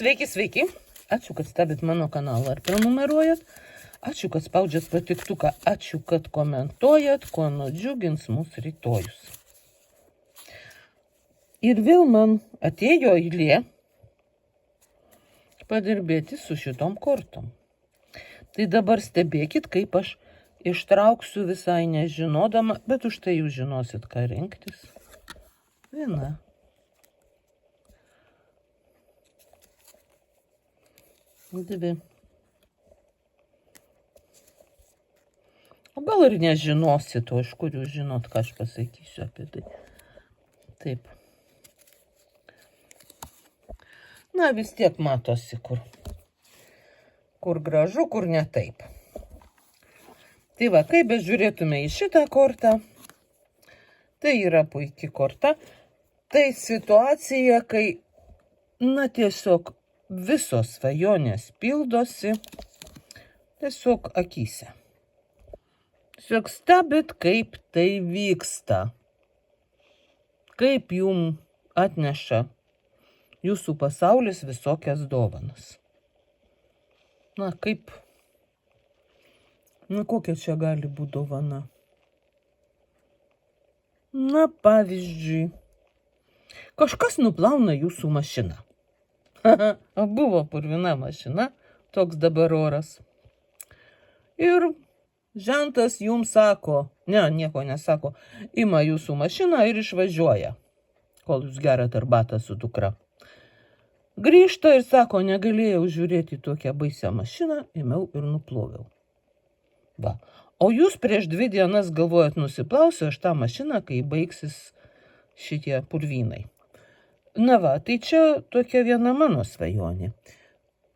Sveiki, sveiki. Ačiū, kad stebit mano kanalą ar prenumeruojat. Ačiū, kad spaudžiat patiktuką. Ačiū, kad komentuojat, kuo nudžiugins mūsų rytojus. Ir vėl man atėjo eilė padirbėti su šitom kortom. Tai dabar stebėkit, kaip aš ištrauksiu visai nežinodama, bet už tai jūs žinosit, ką rinktis. Viena. Dvi. O gal ir nežinosit, o iš kur jūs žinot, ką aš pasakysiu apie tai. Taip. Na, vis tiek matosi, kur gražu, kur ne taip. Tai va, kaip bežiūrėtume į šitą kortą, tai yra puikia korta. Tai situacija, kai, na, tiesiog visos svajonės pildosi tiesiog akyse. Tiesiog stebit, kaip tai vyksta. Kaip jum atneša jūsų pasaulis visokias dovanas. Na, kaip... Na, kokia čia gali būti dovana? Na, pavyzdžiui, kažkas nuplauna jūsų mašiną. Buvo purvina mašina, toks dabar oras. Ir žentas jums sako, nieko nesako, ima jūsų mašiną ir išvažiuoja, kol jūs gerat arbatą su dukra. Grįžta ir sako, negalėjau žiūrėti tokią baisią mašiną, ėmiau ir nuploviau. Va. O jūs prieš 2 dienas galvojat, nusiplausiu aš tą mašiną, kai baigsis šitie purvynai. Na va, tai čia tokia viena mano svajonė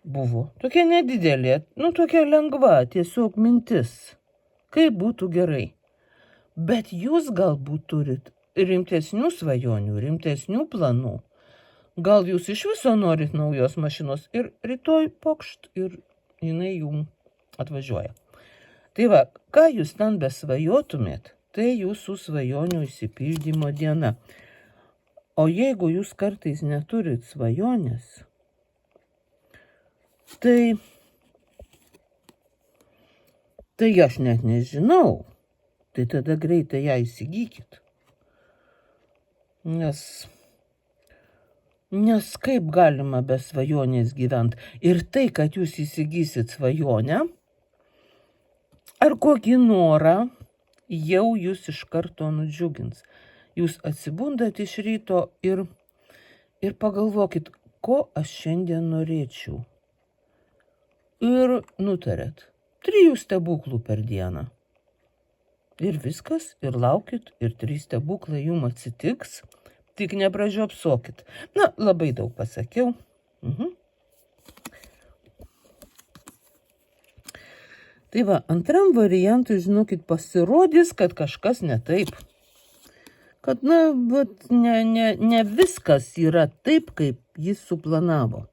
buvo. Tokia nedidelė, tokia lengva, tiesiog mintis. Kaip būtų gerai. Bet jūs galbūt turit rimtesnių svajonių, rimtesnių planų. Gal jūs iš viso norit naujos mašinos ir rytoj pokšt ir jinai jum atvažiuoja. Tai va, ką jūs ten besvajotumėt, tai jūsų svajonių išsipildymo diena. O jeigu jūs kartais neturit svajonės, tai aš net nežinau, tai tada greitai ją įsigykit. Nes kaip galima be svajonės gyventi? Ir tai, kad jūs įsigysit svajonę, ar kokį norą, jau jūs iš karto nudžiugins. Jūs atsibundat iš ryto ir pagalvokit, ko aš šiandien norėčiau. Ir nutarėt 3 stebuklų per dieną. Ir viskas, ir laukit, ir 3 stebuklai jum atsitiks, tik nepražiopsokit. Na, labai daug pasakiau. Tai va, antram variantui, žinokit, pasirodys, kad kažkas ne taip. Kad, ne viskas yra taip, kaip jis suplanavo.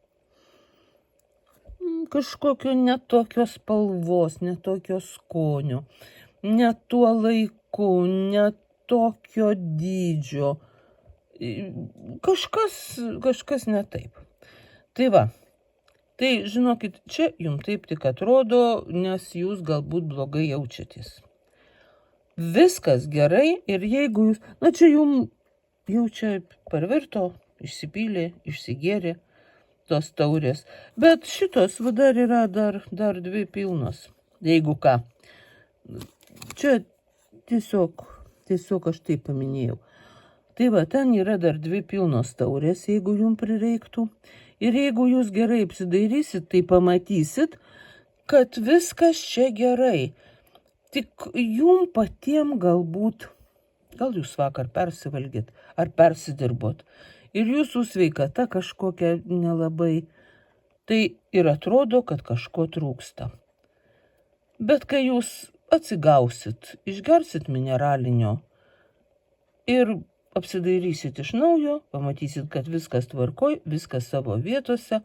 Kažkokio netokios spalvos, netokios skonio, ne tuo laiku, ne tokio dydžio. Kažkas ne taip. Tai va, tai žinokit, čia jums taip tik atrodo, nes jūs galbūt blogai jaučiatės. Viskas gerai ir jeigu jūs, čia jums jau čia parvirto, išsipylė, išsigėrė tos taurės, bet šitos dar yra dar 2 pilnos, jeigu ką. Čia tiesiog aš taip paminėjau. Tai va, ten yra dar 2 pilnos taurės, jeigu jums prireiktų. Ir jeigu jūs gerai apsidairysit, tai pamatysit, kad viskas čia gerai. Tik jum patiem galbūt, gal jūs vakar persivalgėt ar persidirbot ir jūsų sveikata kažkokia nelabai, tai ir atrodo, kad kažko trūksta. Bet kai jūs atsigausit, išgersit mineralinio ir apsidairysit iš naujo, pamatysit, kad viskas tvarkoj, viskas savo vietose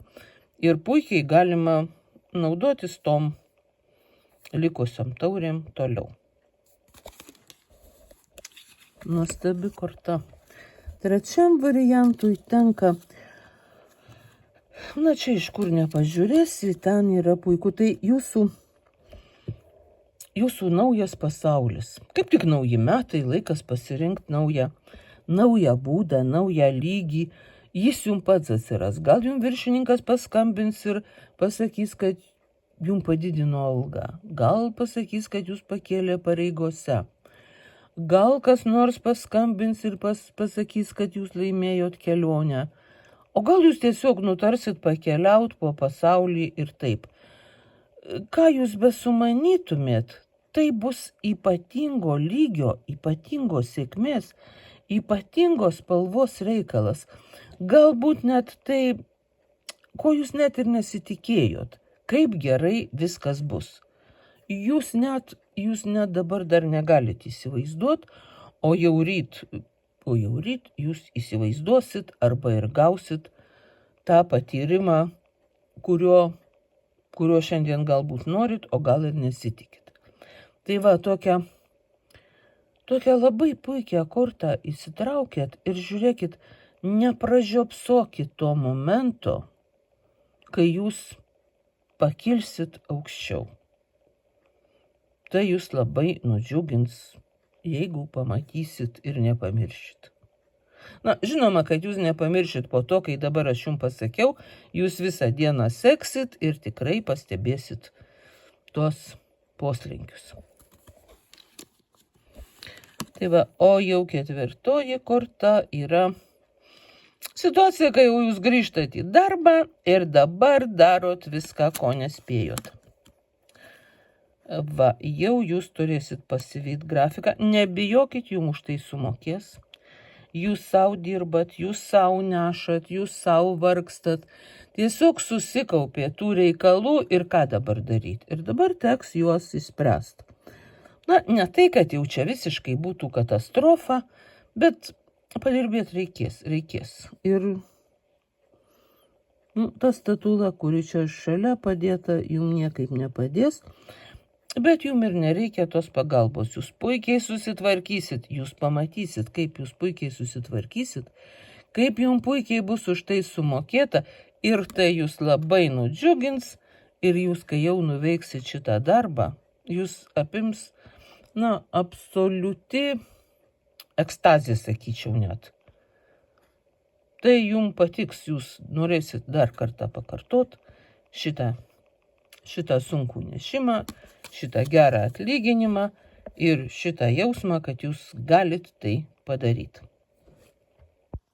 ir puikiai galima naudotis tom likusiom taurėm toliau. Nuostabi korta. Trečiam variantui tenka Na, čia iš kur nepažiūrėsi, ten yra puiku. Tai jūsų naujas pasaulis. Kaip tik nauji metai, laikas pasirinkti naują būdą, naują lygį. Jis jums pats atsiras. Gal jums viršininkas paskambins ir pasakys, kad jums padidino algą. Gal pasakys, kad jūs pakėlė pareigose. Gal kas nors paskambins ir pasakys, kad jūs laimėjot kelionę. O gal jūs tiesiog nutarsit pakeliaut po pasaulį ir taip. Ką jūs besumanytumėt, tai bus ypatingo lygio, ypatingos sėkmės, ypatingos spalvos reikalas. Galbūt net tai, ko jūs net ir nesitikėjot, kaip gerai viskas bus. Jūs net dabar dar negalit įsivaizduot, o jau ryt jūs įsivaizduosit arba ir gausit tą patyrimą, kurio šiandien galbūt norit, o gal ir nesitikit. Tai va, tokią labai puikią kortą įsitraukėt ir žiūrėkit, nepražiopsokit to momento, kai jūs pakilsit aukščiau. Tai jūs labai nudžiugins, jeigu pamatysit ir nepamiršit. Na, žinoma, kad jūs nepamiršit po to, kai dabar aš jums pasakiau, jūs visą dieną seksit ir tikrai pastebėsit tuos poslinkius. Tai va, o jau 4 korta yra situacija, kai jau jūs grįžtat į darbą ir dabar darot viską, ko nespėjot. Va, jau jūs turėsit pasivyt grafiką, nebijokit, jums už tai sumokės. Jūs savo dirbat, jūs savo nešat, jūs savo vargstat. Tiesiog susikaupė tų reikalų ir ką dabar daryti. Ir dabar teks juos įspręsti. Na, ne tai, kad jau čia visiškai būtų katastrofa, bet padirbėti reikės. Ir ta statula, kuri čia šalia padėta, jums niekaip nepadės. Bet jums ir nereikia tos pagalbos. Jūs puikiai susitvarkysit, jūs pamatysit, kaip jūs puikiai susitvarkysit, kaip jums puikiai bus už tai sumokėta ir tai jūs labai nudžiugins ir jūs, kai jau nuveiksit šitą darbą, jūs apims, absoliuti ekstazė, sakyčiau net. Tai jums patiks, jūs norėsit dar kartą pakartot šitą sunkų nešimą, šitą gerą atlyginimą ir šitą jausmą, kad jūs galit tai padaryti.